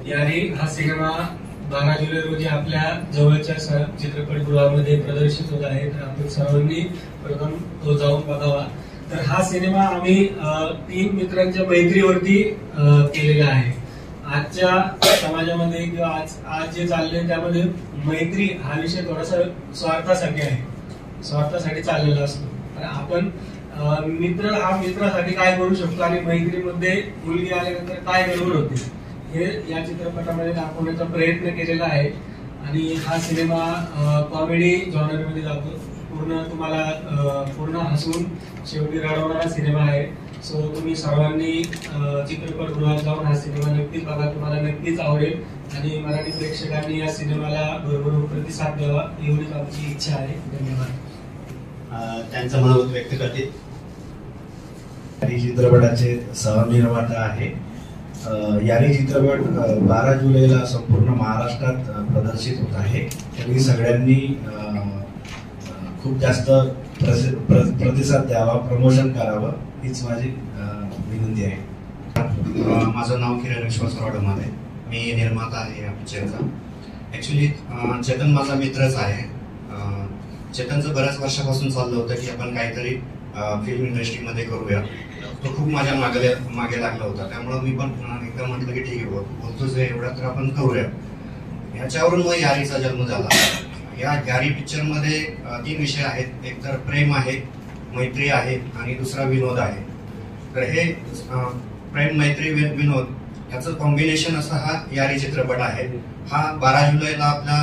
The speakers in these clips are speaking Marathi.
यारी हा सिनेमा 12 जुलै रोजी आपल्या जवळच्या चित्रपटगृहामध्ये प्रदर्शित होत आहे, तर आपण सर्वांनी प्रथम तो जाऊन बघावा। तर हा सिनेमा आम्ही 3 मित्रांच्या मैत्रीवरती केलेला आहे। आजच्या समाजामध्ये किंवा आज जे चाललंय त्यामध्ये मैत्री हा विषय थोडासा स्वार्थासाठी आहे, स्वार्थासाठी चाललेला असतो। तर आपण मित्र हा मित्रासाठी काय करू शकतो आणि मैत्रीमध्ये मुलगी आल्यानंतर काय गडबड होते हे या चित्रपटामध्ये दाखवण्याचा प्रयत्न केलेला आहे। आणि हा सिनेमा कॉमेडी जॉनरमध्ये जातो, तुम्हाला पूर्ण हसून शेवटी रडवणारा सिनेमा आहे। सो तुम्ही सर्वांनी चित्रपटगृहात जाऊन हा सिनेमा नक्कीच बघा, तुम्हाला नक्कीच आवडेल आणि मराठी प्रेक्षकांनी या सिनेमाला भरभरून प्रतिसाद द्यावा एवढीच आमची इच्छा आहे। धन्यवाद। त्यांचं मनोगत व्यक्त करते। यारी चित्रपटाचे सहनिर्माता आहे। यारी चित्रपट 12 जुलैला संपूर्ण महाराष्ट्रात प्रदर्शित होत आहे। तरी सगळ्यांनी खूप जास्त प्रतिसाद द्यावा, प्रमोशन करावं हीच माझी विनंती आहे। माझं नाव किरण विश्वासराव डमाले, मी निर्माता आहे या पिक्चरचा। ॲक्च्युली चेतन माझा मित्रच आहे। चेतनचं बऱ्याच वर्षापासून चाललं होतं की आपण काहीतरी फिल्म इंडस्ट्रीमध्ये करूया। तो खूप माझ्या मागे लागला होता, त्यामुळे मी पण एकदा म्हटलं की ठीक आहे बोलतोच एवढा तर आपण करूया। ह्याच्यावरून मग यारीचा जन्म झाला। या यारी पिक्चरमध्ये 3 विषय आहेत, एक तर प्रेम आहे, मैत्री आहे आणि दुसरा विनोद आहे। तर हे प्रेम, मैत्री, विनोद याचं कॉम्बिनेशन असा हा यारी चित्रपट आहे। हा 12 जुलैला आपल्या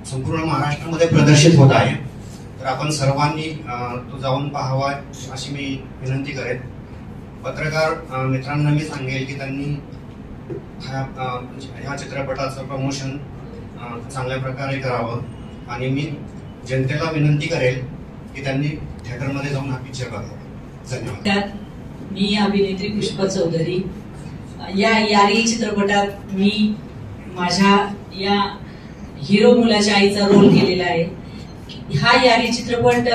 संपूर्ण महाराष्ट्रामध्ये प्रदर्शित होत आहे, तर आपण सर्वांनी तो जाऊन पाहावा अशी मी विनंती करेन। पत्रकार मित्रांना मी सांगेल की त्यांनी ह्या चित्रपटाचं प्रमोशन चांगल्या प्रकारे करावं आणि मी जनतेला विनंती करेल की त्यांनी थिएटरमध्ये जाऊन हा पिक्चर बघावा। धन्यवाद। मी अभिनेत्री पुष्पा चौधरी। या यारी चित्रपटात मी माझ्या या हिरो मुलाच्या आईचा रोल केलेला आहे। हा यारी चित्रपट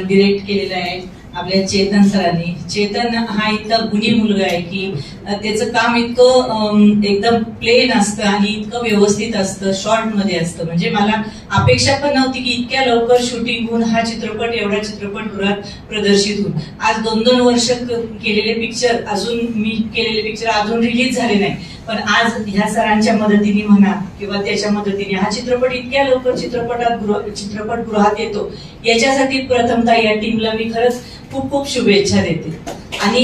डिरेक्ट केलेला आहे आपल्या चेतन सरांनी। चेतन हा इतका गुणी मुलगा आहे की त्याचं काम इतकं एकदम प्लेन असतं आणि इतकं व्यवस्थित असतं, शॉर्ट मध्ये असतं। म्हणजे मला अपेक्षा पण नव्हती की इतक्या लवकर शूटिंग होऊन हा चित्रपट एवढ्या चित्रपटगृहात प्रदर्शित होऊन आज 2-2 वर्ष केलेले पिक्चर, अजून मी केलेले पिक्चर अजून रिलीज झाले नाही, पण आज ह्या सरांच्या मदतीने म्हणा किंवा त्याच्या मदतीने हा चित्रपट इतक्या लवकर चित्रपटगृहात येतो, याच्यासाठी प्रथमतः या टीमला मी खरंच खूप खूप शुभेच्छा देते। आणि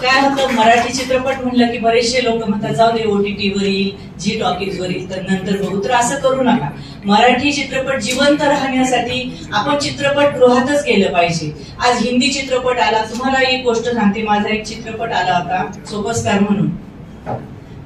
काय होतं, मराठी चित्रपट म्हणलं की बरेचसे लोक म्हणतात जाऊ दे OTT वर येईल, जी टॉकीज वर येईल तर नंतर बघू, तर असं करू नका। मराठी चित्रपट जिवंत राहण्यासाठी आपण चित्रपटगृहातच गेलं पाहिजे। आज हिंदी चित्रपट आला, तुम्हाला एक गोष्ट सांगते, माझा एक चित्रपट आला होता सुपरस्टार म्हणून,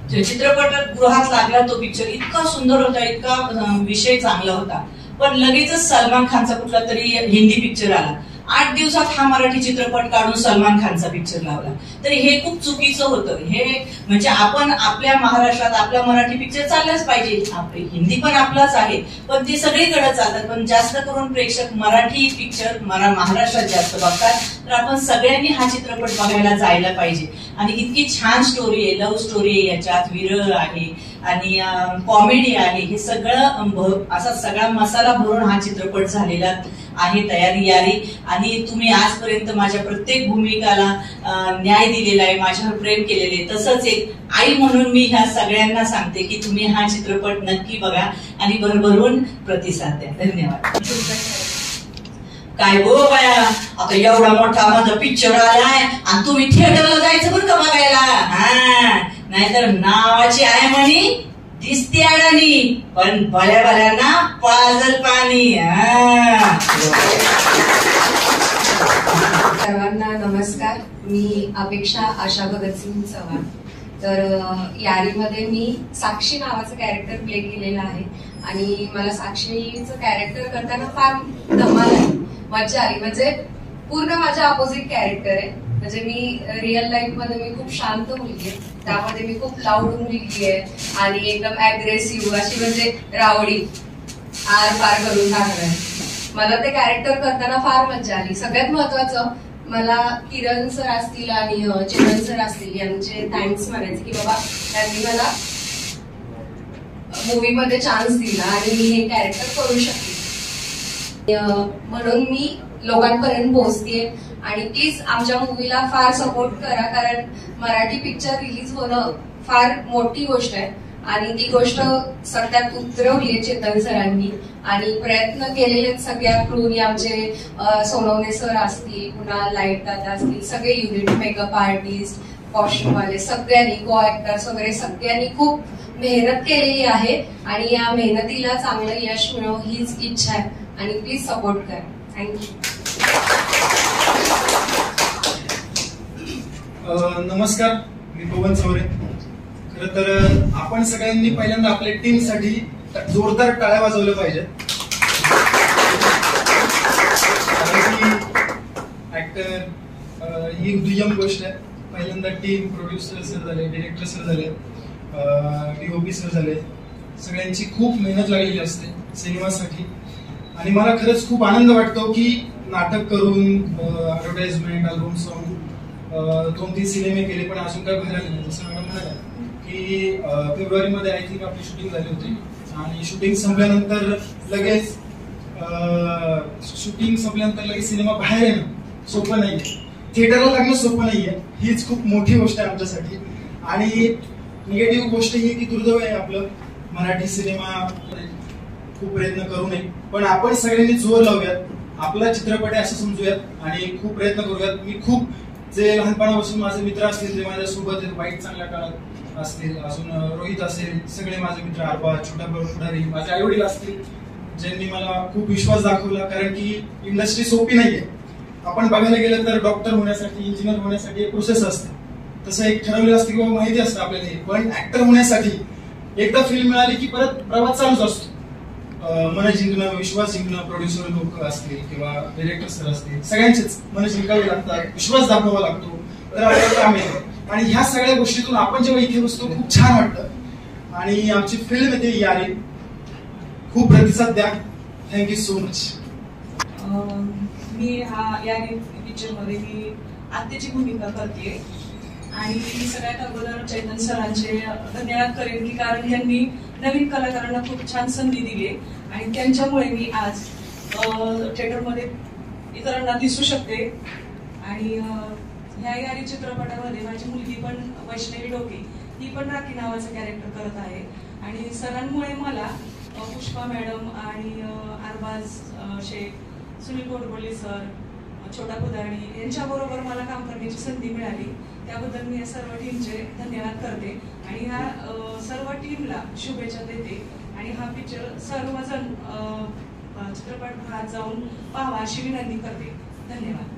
चित्रपटगृहात लागला तो पिक्चर, इतका सुंदर होता, इतका विषय चांगला होता, पण लगेचच सलमान खानचा कुठला तरी हिंदी पिक्चर आला। 8 दिवसात हा मराठी चित्रपट काढून सलमान खानचा पिक्चर लावला, तर हे खूप चुकीचं होतं। हे म्हणजे आपण आपल्या महाराष्ट्रात आपला मराठी पिक्चर चाललाच पाहिजे, आपले हिंदी पण आपलाच आहे, पण ते सगळीकडे चालतात, पण जास्त करून प्रेक्षक मराठी पिक्चर महाराष्ट्रात जास्त बघतात, तर आपण सगळ्यांनी हा चित्रपट बघायला जायला पाहिजे। आणि इतकी छान स्टोरी आहे, लव्ह स्टोरी आहे, याच्यात विरह आहे आणि कॉमेडी आहे, हे सगळं असा सगळा मसाला भरून हा चित्रपट झालेला आहे तयारी यारी। आणि तुम्ही आजपर्यंत माझ्या प्रत्येक भूमिकाला न्याय दिलेला आहे, माझ्यावर प्रेम केलेले, तसंच एक आई म्हणून मी ह्या सगळ्यांना सांगते की तुम्ही हा चित्रपट नक्की बघा आणि भरभरून प्रतिसाद द्या। धन्यवाद। काय गो बाया, आता एवढा मोठा माझा पिक्चर आलाय आणि तुम्ही थिएटरला जायचं बरं का बघायला, हा नाहीतर नावाची आहे म्हणी दिसते अडाणी, पण भल्या भल्यांना पाजल पाणी। सर्वांना नमस्कार, मी अपेक्षा आशा भगतसिंग चव्हाण। तर यारीमध्ये मी साक्षी नावाचं कॅरेक्टर प्ले केलेलं आहे आणि मला साक्षीचं कॅरेक्टर करताना फार धमाल आहे, मजा आली। म्हणजे पूर्ण माझ्या अपोजिट कॅरेक्टर आहे, म्हणजे मी रिअल लाईफ मध्ये मी खूप शांत मुलगी आहे, त्यामध्ये मी खूप लाऊड मुलगी आहे आणि एकदम अग्रेसिव्ह अशी, म्हणजे रावडी आर पार करून टाकलाय। मला ते कॅरेक्टर करताना फार मजा आली। सगळ्यात महत्वाचं मला किरण सर असतील आणि चेतन सर असतील यांचे थँक्स म्हणायचे की बाबा त्यांनी मला मूवी मध्ये चान्स दिला आणि मी हे कॅरेक्टर करू शकते, म्हणून मी लोकांपर्यंत पोहोचतेय. आणि प्लीज आमच्या मूवीला फार सपोर्ट करा, कारण मराठी पिक्चर रिलीज होणं फार मोठी गोष्ट आहे आणि ती गोष्ट सत्यात उतरवली आहे चेतन सरांनी आणि प्रयत्न केलेले सगळ्या क्रूनी, आमचे सोनवणे सर असतील, पुन्हा लाईट दादा असतील, सगळे युनिट, मेकअप आर्टिस्ट, कॉस्ट्युमवाले, सगळ्यांनी, को ऍक्टर्स वगैरे सगळ्यांनी खूप मेहनत केलेली आहे आणि या मेहनतीला चांगलं यश मिळव हीच इच्छा आहे आणि प्लीज सपोर्ट करा. थँक्यू. नमस्कार, मी पवन चौरे. खरं तर आपण सगळ्यांनी पहिल्यांदा आपल्या टीमसाठी जोरदार टाळ्या वाजवल्या पाहिजेत. ऍक्टर ही दुय्यम गोष्ट आहे. पहिल्यांदा टीम, प्रोड्युसर सर झाले, डिरेक्टर सर झाले, DOP सर झाले, सगळ्यांची खूप मेहनत लागलेली असते सिनेमासाठी. आणि मला खरंच खूप आनंद वाटतो की नाटक करून, ऍडव्हर्टाइजमेंट, अल्बम सॉन्ग, 2-3 सिनेमे केले पण अजून काय बाहेर आले नाही. जसं मॅडम म्हणाल्या की फेब्रुवारीमध्ये आय थिंक आपली शूटिंग झाली होती आणि शूटिंग संपल्यानंतर लगेच सिनेमा बाहेर येणं सोपं नाहीये, थिएटरला लागणं सोपं नाहीये. हीच खूप मोठी गोष्ट आहे आमच्यासाठी. आणि निगेटिव्ह गोष्ट ही की दुर्दैव आहे आपलं मराठी सिनेमा खूप प्रयत्न करू नये, पण आपण सगळ्यांनी जोर लावूयात, आपला चित्रपट आहे असं समजूयात आणि खूप प्रयत्न करूयात. मी खूप जे लहानपणापासून माझे मित्र असतील, जे माझ्यासोबत वाईट चांगल्या काळात असतील, अजून रोहित असेल, सगळे माझे मित्र, अरबाज, छोटा पुढारी, माझे आई वडील असतील, ज्यांनी मला खूप विश्वास दाखवला. कारण की इंडस्ट्री सोपी नाहीये. आपण बघायला गेलं तर डॉक्टर होण्यासाठी, इंजिनियर होण्यासाठी एक प्रोसेस असते, तसं एक ठरवलेलं असतं किंवा माहिती असतं आपल्याला. पण ऍक्टर होण्यासाठी एकदा फिल्म मिळाली की परत प्रवास चालूच असतो. मन जिंकणं, विश्वास जिंकणं, प्रोड्युसर लोक असतील किंवा डिरेक्टर सर असतील, सगळ्यांचेच मन जिंकावे लागतात, विश्वास दाखवावा लागतो, तर आपलं काम आहे. आणि ह्या सगळ्या गोष्टीतून आपण जेव्हा इथे बसतो खूप छान वाटतं. आणि आमची फिल्म येते यारी, खूप प्रतिसाद द्या. Thank you so much. मी यारी पिक्चर मध्ये मी आत्याची भूमिका करते आणि सगळ्यात अगोदर चेतन सरांचे धन्यवाद करेन की कारण त्यांनी नवीन कलाकारांना खूप छान संधी दिली आणि त्यांच्यामुळे मी आज थिएटरमध्ये इतरांना दिसू शकते. आणि ह्या यारी चित्रपटामध्ये माझी मुलगी पण वैष्णवी डोके, ती पण राखी नावाचं कॅरेक्टर करत आहे. आणि सरांमुळे मला पुष्पा मॅडम आणि अरबाज शेख, सुनील गोडबोले सर, छोटा पुदाणी यांच्याबरोबर मला काम करण्याची संधी मिळाली. त्याबद्दल मी या सर्व टीमचे धन्यवाद करते आणि ह्या सर्व टीमला शुभेच्छा देते. आणि हा पिक्चर सर्वजण चित्रपटगृहात जाऊन पाहावा अशी विनंती करते. धन्यवाद.